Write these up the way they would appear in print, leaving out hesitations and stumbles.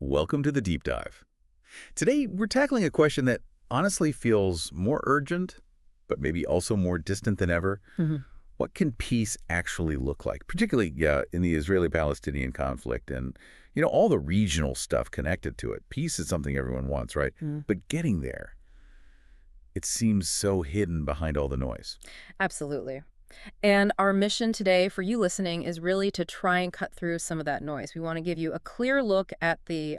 Welcome to the Deep Dive. Today, we're tackling a question that honestly feels more urgent, but maybe also more distant than ever. Mhm. What can peace actually look like, particularly in the Israeli-Palestinian conflict and, all the regional stuff connected to it? Peace is something everyone wants, right? Mm. But getting there, it seems so hidden behind all the noise. Absolutely. And our mission today for you listening is really to try and cut through some of that noise. We want to give you a clear look at the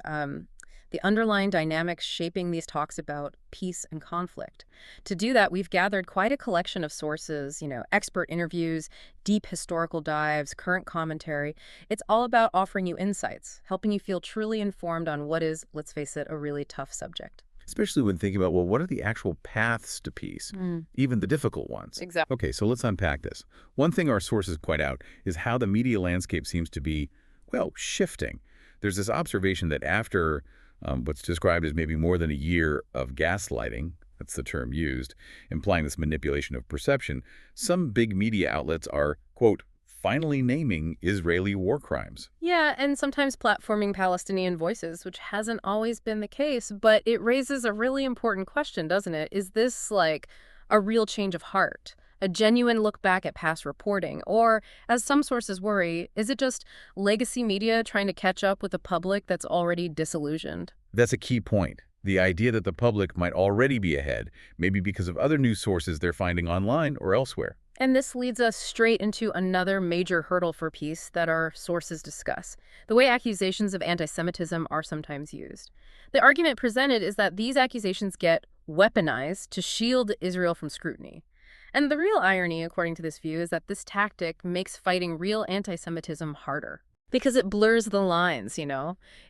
underlying dynamics shaping these talks about peace and conflict. To do that, we've gathered quite a collection of sources, expert interviews, deep historical dives, current commentary. It's all about offering you insights, helping you feel truly informed on what is, let's face it, a really tough subject. Especially when thinking about, well, what are the actual paths to peace, even the difficult ones? Exactly. Okay, so let's unpack this. One thing our sources point out is how the media landscape seems to be, well, shifting. There's this observation that after what's described as maybe more than a year of gaslighting, that's the term used, implying this manipulation of perception, some big media outlets are, quote, finally naming Israeli war crimes. Yeah, and sometimes platforming Palestinian voices, which hasn't always been the case, but it raises a really important question, doesn't it? Is this like a real change of heart? A genuine look back at past reporting? Or, as some sources worry, is it just legacy media trying to catch up with a public that's already disillusioned? That's a key point. The idea that the public might already be ahead, maybe because of other news sources they're finding online or elsewhere. And this leads us straight into another major hurdle for peace that our sources discuss, the way accusations of anti-Semitism are sometimes used. The argument presented is that these accusations get weaponized to shield Israel from scrutiny. And the real irony, according to this view, is that this tactic makes fighting real anti-Semitism harder. Because it blurs the lines,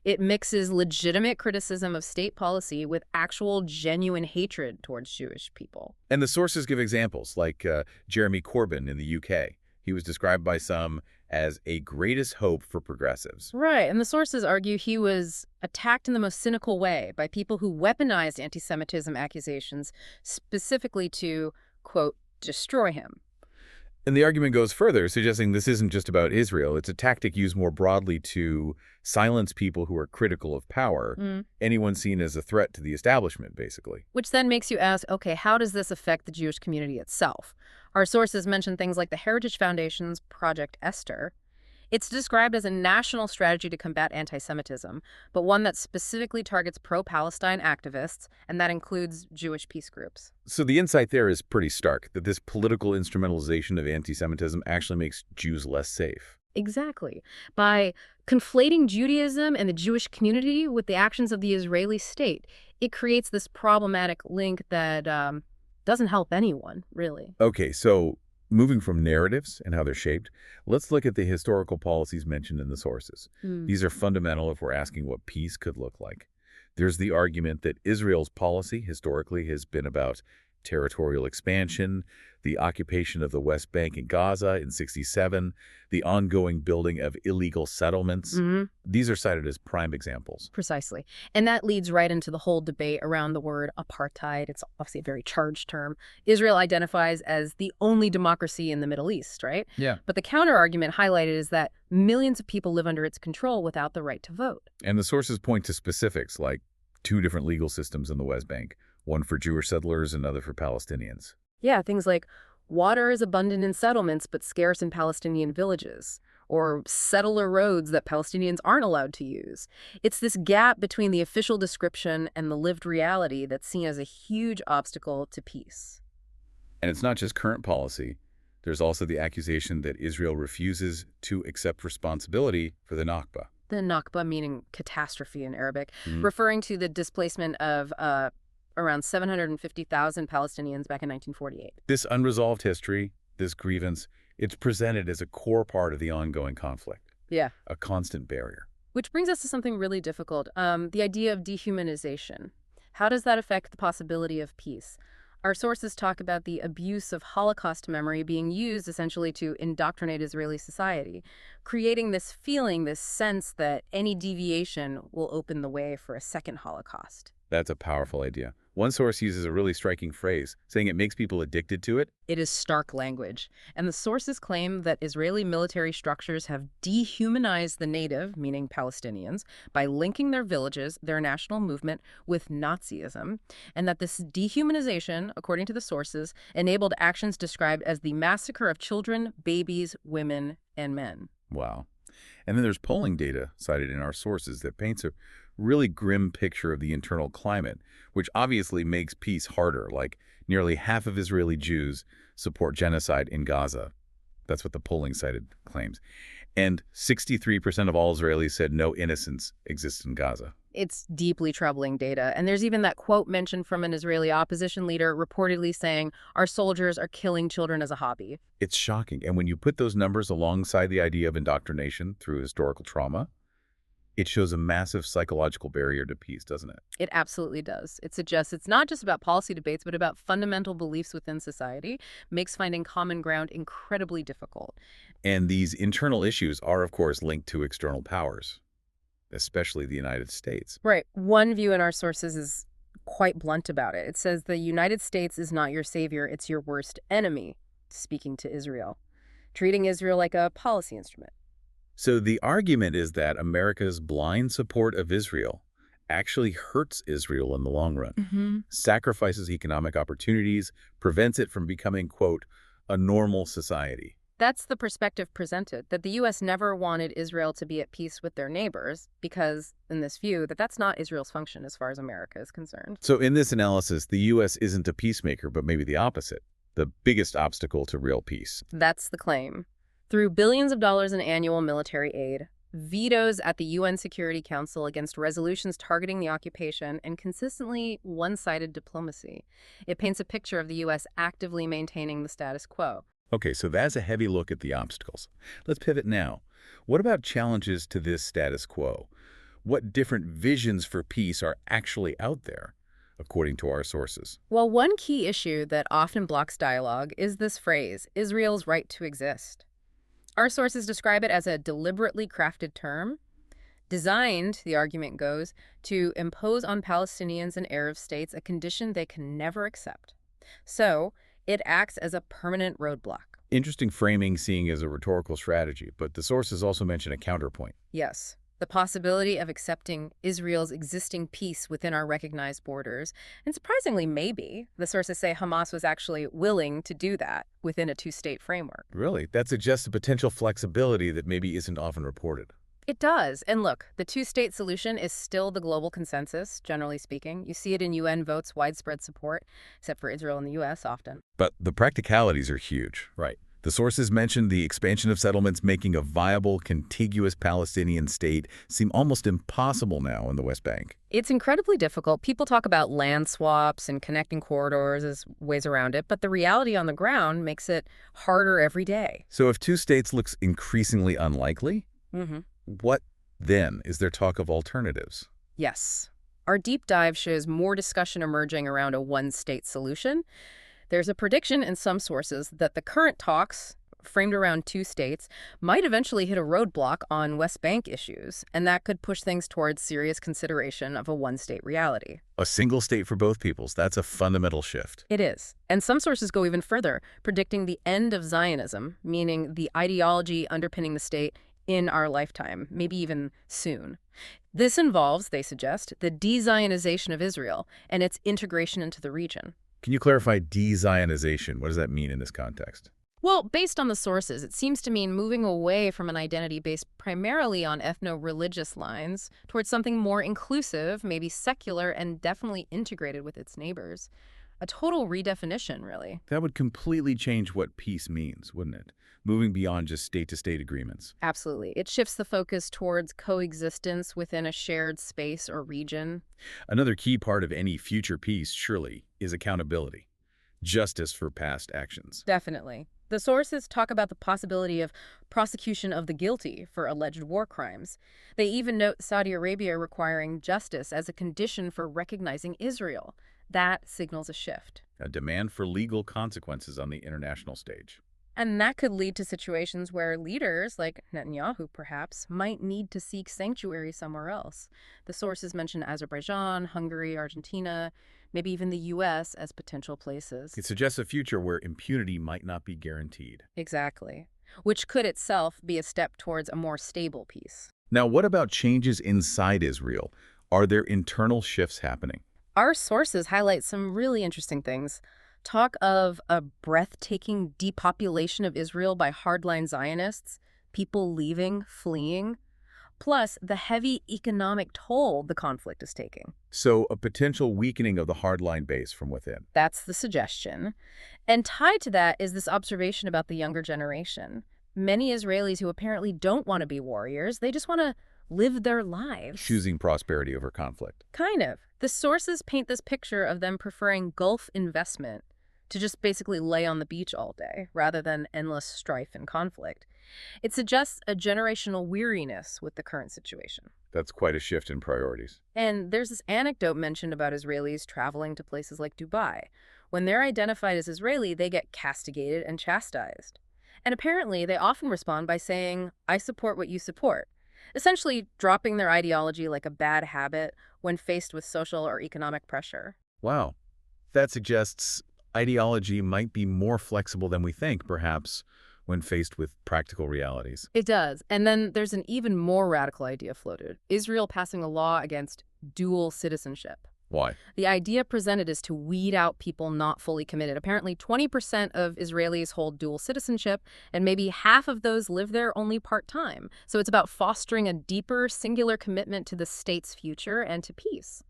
It mixes legitimate criticism of state policy with actual genuine hatred towards Jewish people. And the sources give examples, like Jeremy Corbyn in the UK. He was described by some as a greatest hope for progressives. Right, and the sources argue he was attacked in the most cynical way by people who weaponized anti-Semitism accusations specifically to, quote, destroy him. And the argument goes further, suggesting this isn't just about Israel. It's a tactic used more broadly to silence people who are critical of power, anyone seen as a threat to the establishment, basically. Which then makes you ask, okay, how does this affect the Jewish community itself? Our sources mention things like the Heritage Foundation's Project Esther. It's described as a national strategy to combat anti-Semitism, but one that specifically targets pro-Palestine activists, and that includes Jewish peace groups. So the insight there is pretty stark, that this political instrumentalization of anti-Semitism actually makes Jews less safe. Exactly. By conflating Judaism and the Jewish community with the actions of the Israeli state, it creates this problematic link that doesn't help anyone, really. Okay, so moving from narratives and how they're shaped, let's look at the historical policies mentioned in the sources. These are fundamental if we're asking what peace could look like. There's the argument that Israel's policy historically has been about territorial expansion, the occupation of the West Bank and Gaza in '67, the ongoing building of illegal settlements. These are cited as prime examples. Precisely. And that leads right into the whole debate around the word apartheid. It's obviously a very charged term. Israel identifies as the only democracy in the Middle East, right? Yeah. But the counter-argument highlighted is that millions of people live under its control without the right to vote. And the sources point to specifics like 2 different legal systems in the West Bank, one for Jewish settlers, another for Palestinians. Yeah, things like water is abundant in settlements but scarce in Palestinian villages, or settler roads that Palestinians aren't allowed to use. It's this gap between the official description and the lived reality that's seen as a huge obstacle to peace. And it's not just current policy. There's also the accusation that Israel refuses to accept responsibility for the Nakba. The Nakba, meaning catastrophe in Arabic, referring to the displacement of around 750,000 Palestinians back in 1948. This unresolved history, this grievance, it's presented as a core part of the ongoing conflict. Yeah. A constant barrier. Which brings us to something really difficult, the idea of dehumanization. How does that affect the possibility of peace? Our sources talk about the abuse of Holocaust memory being used essentially to indoctrinate Israeli society, creating this feeling, this sense that any deviation will open the way for a second Holocaust. That's a powerful idea. One source uses a really striking phrase, saying it makes people addicted to it. It is stark language, and the sources claim that Israeli military structures have dehumanized the native, meaning Palestinians, by linking their villages, their national movement, with Nazism, and that this dehumanization, according to the sources, enabled actions described as the massacre of children, babies, women, and men. Wow. And then there's polling data cited in our sources that paints a really grim picture of the internal climate, which obviously makes peace harder, like nearly half of Israeli Jews support genocide in Gaza. That's what the polling cited claims. And 63% of all Israelis said no innocence exists in Gaza. It's deeply troubling data, and there's even that quote mentioned from an Israeli opposition leader reportedly saying, "Our soldiers are killing children as a hobby." It's shocking. And when you put those numbers alongside the idea of indoctrination through historical trauma, it shows a massive psychological barrier to peace, doesn't it? It absolutely does. It suggests it's not just about policy debates, but about fundamental beliefs within society, makes finding common ground incredibly difficult. And these internal issues are, of course, linked to external powers, especially the United States. Right. One view in our sources is quite blunt about it. It says the United States is not your savior, it's your worst enemy, speaking to Israel, treating Israel like a policy instrument. So the argument is that America's blind support of Israel actually hurts Israel in the long run, sacrifices economic opportunities, prevents it from becoming, quote, a normal society. That's the perspective presented, that the U.S. never wanted Israel to be at peace with their neighbors because, in this view, that's not Israel's function as far as America is concerned. So in this analysis, the U.S. isn't a peacemaker, but maybe the opposite, the biggest obstacle to real peace. That's the claim. Through billions of dollars in annual military aid, vetoes at the UN Security Council against resolutions targeting the occupation, and consistently one-sided diplomacy, it paints a picture of the U.S. actively maintaining the status quo. Okay, so that's a heavy look at the obstacles. Let's pivot now. What about challenges to this status quo? What different visions for peace are actually out there, according to our sources? Well, one key issue that often blocks dialogue is this phrase, Israel's right to exist. Our sources describe it as a deliberately crafted term, designed, the argument goes, to impose on Palestinians and Arab states a condition they can never accept. So, it acts as a permanent roadblock. Interesting framing, seeing as a rhetorical strategy, but the sources also mention a counterpoint. Yes, the possibility of accepting Israel's existing peace within our recognized borders. And surprisingly, maybe, the sources say Hamas was actually willing to do that within a two-state framework. Really? That suggests a potential flexibility that maybe isn't often reported. It does. And look, the two-state solution is still the global consensus, generally speaking. You see it in UN votes, widespread support, except for Israel and the U.S. often. But the practicalities are huge. Right. The sources mentioned the expansion of settlements making a viable, contiguous Palestinian state seem almost impossible now in the West Bank. It's incredibly difficult. People talk about land swaps and connecting corridors as ways around it, but the reality on the ground makes it harder every day. So if two states looks increasingly unlikely, what then? Is there talk of alternatives? Yes. Our deep dive shows more discussion emerging around a one-state solution. There's a prediction in some sources that the current talks, framed around two states, might eventually hit a roadblock on West Bank issues, and that could push things towards serious consideration of a one-state reality. A single state for both peoples, that's a fundamental shift. It is. And some sources go even further, predicting the end of Zionism, meaning the ideology underpinning the state in our lifetime, maybe even soon. This involves, they suggest, the de-Zionization of Israel and its integration into the region. Can you clarify de-Zionization? What does that mean in this context? Well, based on the sources, it seems to mean moving away from an identity based primarily on ethno-religious lines towards something more inclusive, maybe secular, and definitely integrated with its neighbors. A total redefinition, really. That would completely change what peace means, wouldn't it? Moving beyond just state-to-state agreements. Absolutely. It shifts the focus towards coexistence within a shared space or region. Another key part of any future peace, surely, is accountability. Justice for past actions. Definitely. The sources talk about the possibility of prosecution of the guilty for alleged war crimes. They even note Saudi Arabia requiring justice as a condition for recognizing Israel. That signals a shift. A demand for legal consequences on the international stage. And that could lead to situations where leaders, like Netanyahu perhaps, might need to seek sanctuary somewhere else. The sources mention Azerbaijan, Hungary, Argentina, maybe even the U.S. as potential places. It suggests a future where impunity might not be guaranteed. Exactly. Which could itself be a step towards a more stable peace. Now, what about changes inside Israel? Are there internal shifts happening? Our sources highlight some really interesting things. Talk of a breathtaking depopulation of Israel by hardline Zionists, people leaving, fleeing, plus the heavy economic toll the conflict is taking. So, a potential weakening of the hardline base from within. That's the suggestion. And tied to that is this observation about the younger generation. Many Israelis who apparently don't want to be warriors, they just want to live their lives. Choosing prosperity over conflict. Kind of. The sources paint this picture of them preferring Gulf investment to just basically lay on the beach all day, rather than endless strife and conflict. It suggests a generational weariness with the current situation. That's quite a shift in priorities. And there's this anecdote mentioned about Israelis traveling to places like Dubai. When they're identified as Israeli, they get castigated and chastised. And apparently, they often respond by saying, "I support what you support," essentially dropping their ideology like a bad habit when faced with social or economic pressure. Wow. That suggests ideology might be more flexible than we think, perhaps, when faced with practical realities. It does. And then there's an even more radical idea floated: Israel passing a law against dual citizenship. Why? The idea presented is to weed out people not fully committed. Apparently, 20% of Israelis hold dual citizenship, and maybe half of those live there only part-time. So it's about fostering a deeper, singular commitment to the state's future and to peace.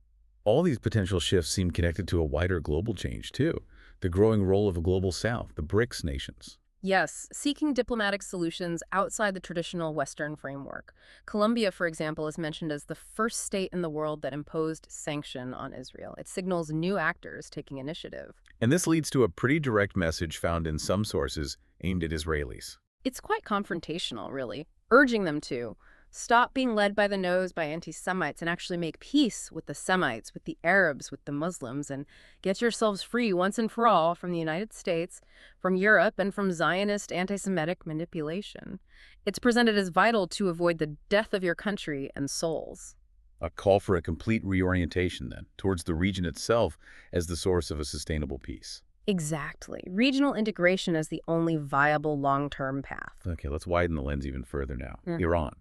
All these potential shifts seem connected to a wider global change, too. The growing role of a global South, the BRICS nations. Yes, seeking diplomatic solutions outside the traditional Western framework. Colombia, for example, is mentioned as the first state in the world that imposed sanction on Israel. It signals new actors taking initiative. And this leads to a pretty direct message found in some sources aimed at Israelis. It's quite confrontational, really, urging them to stop being led by the nose by anti-Semites and actually make peace with the Semites, with the Arabs, with the Muslims, and get yourselves free once and for all from the United States, from Europe, and from Zionist anti-Semitic manipulation. It's presented as vital to avoid the death of your country and souls. A call for a complete reorientation, then, towards the region itself as the source of a sustainable peace. Exactly. Regional integration is the only viable long-term path. Okay, let's widen the lens even further now. Iran,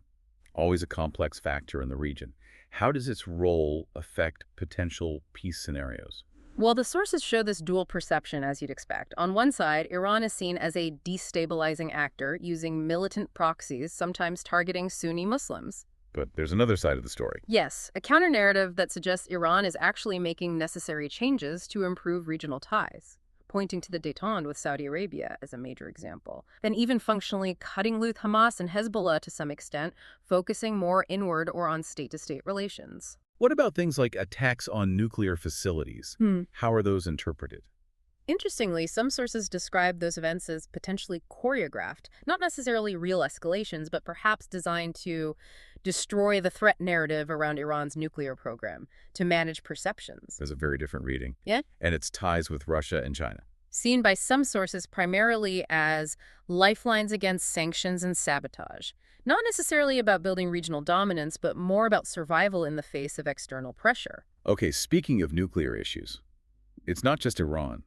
always a complex factor in the region. How does its role affect potential peace scenarios? Well, the sources show this dual perception, as you'd expect. On one side, Iran is seen as a destabilizing actor using militant proxies, sometimes targeting Sunni Muslims. But there's another side of the story. Yes, a counter-narrative that suggests Iran is actually making necessary changes to improve regional ties, pointing to the détente with Saudi Arabia as a major example. Then even functionally cutting loose Hamas and Hezbollah to some extent, focusing more inward or on state-to-state relations. What about things like attacks on nuclear facilities? How are those interpreted? Interestingly, some sources describe those events as potentially choreographed, not necessarily real escalations, but perhaps designed to destroy the threat narrative around Iran's nuclear program, to manage perceptions. There's a very different reading. Yeah? And its ties with Russia and China. Seen by some sources primarily as lifelines against sanctions and sabotage. Not necessarily about building regional dominance, but more about survival in the face of external pressure. Okay, speaking of nuclear issues, it's not just Iran.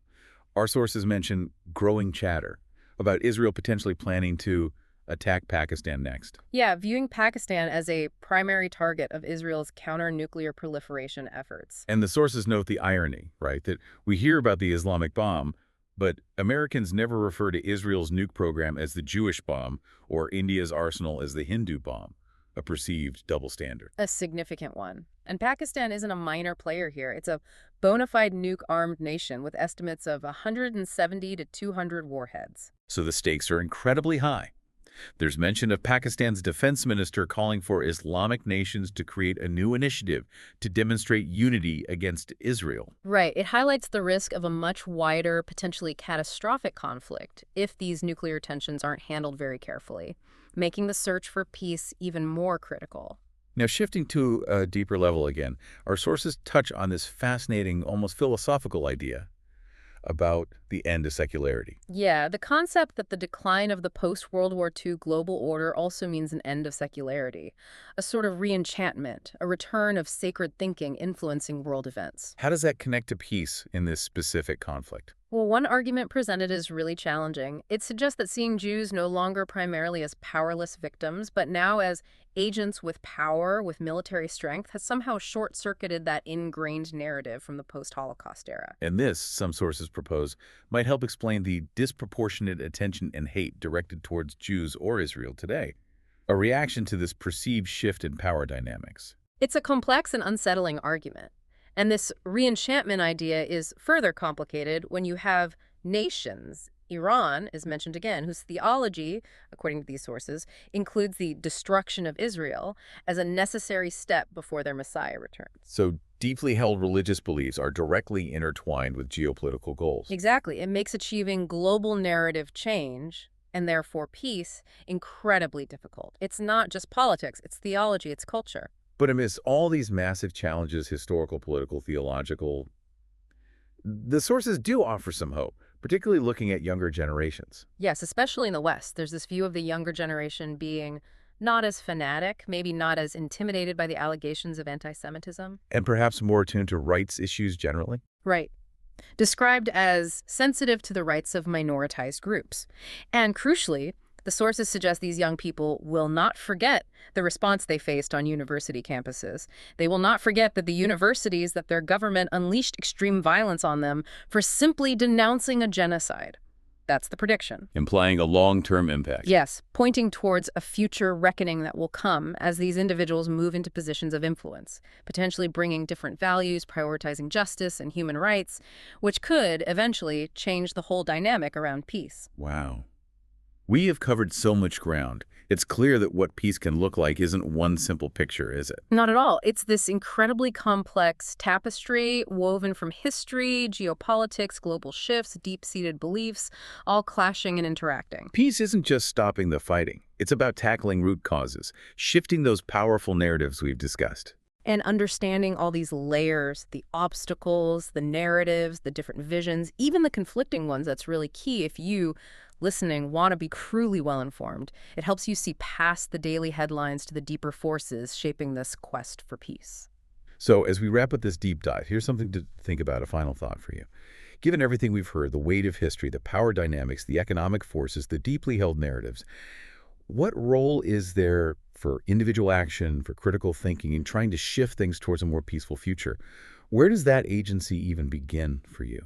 Our sources mention growing chatter about Israel potentially planning to attack Pakistan next. Yeah, viewing Pakistan as a primary target of Israel's counter-nuclear proliferation efforts. And the sources note the irony, right, that we hear about the Islamic bomb, but Americans never refer to Israel's nuke program as the Jewish bomb or India's arsenal as the Hindu bomb, a perceived double standard. A significant one. And Pakistan isn't a minor player here. It's a bona fide nuke-armed nation with estimates of 170 to 200 warheads. So the stakes are incredibly high. There's mention of Pakistan's defense minister calling for Islamic nations to create a new initiative to demonstrate unity against Israel. Right. It highlights the risk of a much wider, potentially catastrophic conflict if these nuclear tensions aren't handled very carefully, making the search for peace even more critical. Now, shifting to a deeper level again, our sources touch on this fascinating, almost philosophical idea about the end of secularity. Yeah, the concept that the decline of the post-World War II global order also means an end of secularity, a sort of re-enchantment, a return of sacred thinking influencing world events. How does that connect to peace in this specific conflict? Well, one argument presented is really challenging. It suggests that seeing Jews no longer primarily as powerless victims, but now as agents with power, with military strength, has somehow short-circuited that ingrained narrative from the post-Holocaust era. And this, some sources propose, might help explain the disproportionate attention and hate directed towards Jews or Israel today, a reaction to this perceived shift in power dynamics. It's a complex and unsettling argument. And this re-enchantment idea is further complicated when you have nations. Iran is mentioned again, whose theology, according to these sources, includes the destruction of Israel as a necessary step before their Messiah returns. So deeply held religious beliefs are directly intertwined with geopolitical goals. Exactly. It makes achieving global narrative change, and therefore peace, incredibly difficult. It's not just politics, it's theology, it's culture. But amidst all these massive challenges, historical, political, theological, the sources do offer some hope, particularly looking at younger generations. Yes, especially in the West, there's this view of the younger generation being not as fanatic, maybe not as intimidated by the allegations of anti-Semitism. And perhaps more attuned to rights issues generally? Right. Described as sensitive to the rights of minoritized groups. And crucially, the sources suggest these young people will not forget the response they faced on university campuses. They will not forget that the universities, that their government unleashed extreme violence on them for simply denouncing a genocide. That's the prediction. Implying a long-term impact. Yes, pointing towards a future reckoning that will come as these individuals move into positions of influence, potentially bringing different values, prioritizing justice and human rights, which could eventually change the whole dynamic around peace. Wow. We have covered so much ground. It's clear that what peace can look like isn't one simple picture, is it? Not at all. It's this incredibly complex tapestry woven from history, geopolitics, global shifts, deep-seated beliefs, all clashing and interacting. Peace isn't just stopping the fighting. It's about tackling root causes, shifting those powerful narratives we've discussed. And understanding all these layers, the obstacles, the narratives, the different visions, even the conflicting ones, that's really key if you, listening, want to be truly well-informed. It helps you see past the daily headlines to the deeper forces shaping this quest for peace. So as we wrap up this deep dive, here's something to think about, a final thought for you. Given everything we've heard, the weight of history, the power dynamics, the economic forces, the deeply held narratives, what role is there for individual action, for critical thinking, in trying to shift things towards a more peaceful future? Where does that agency even begin for you?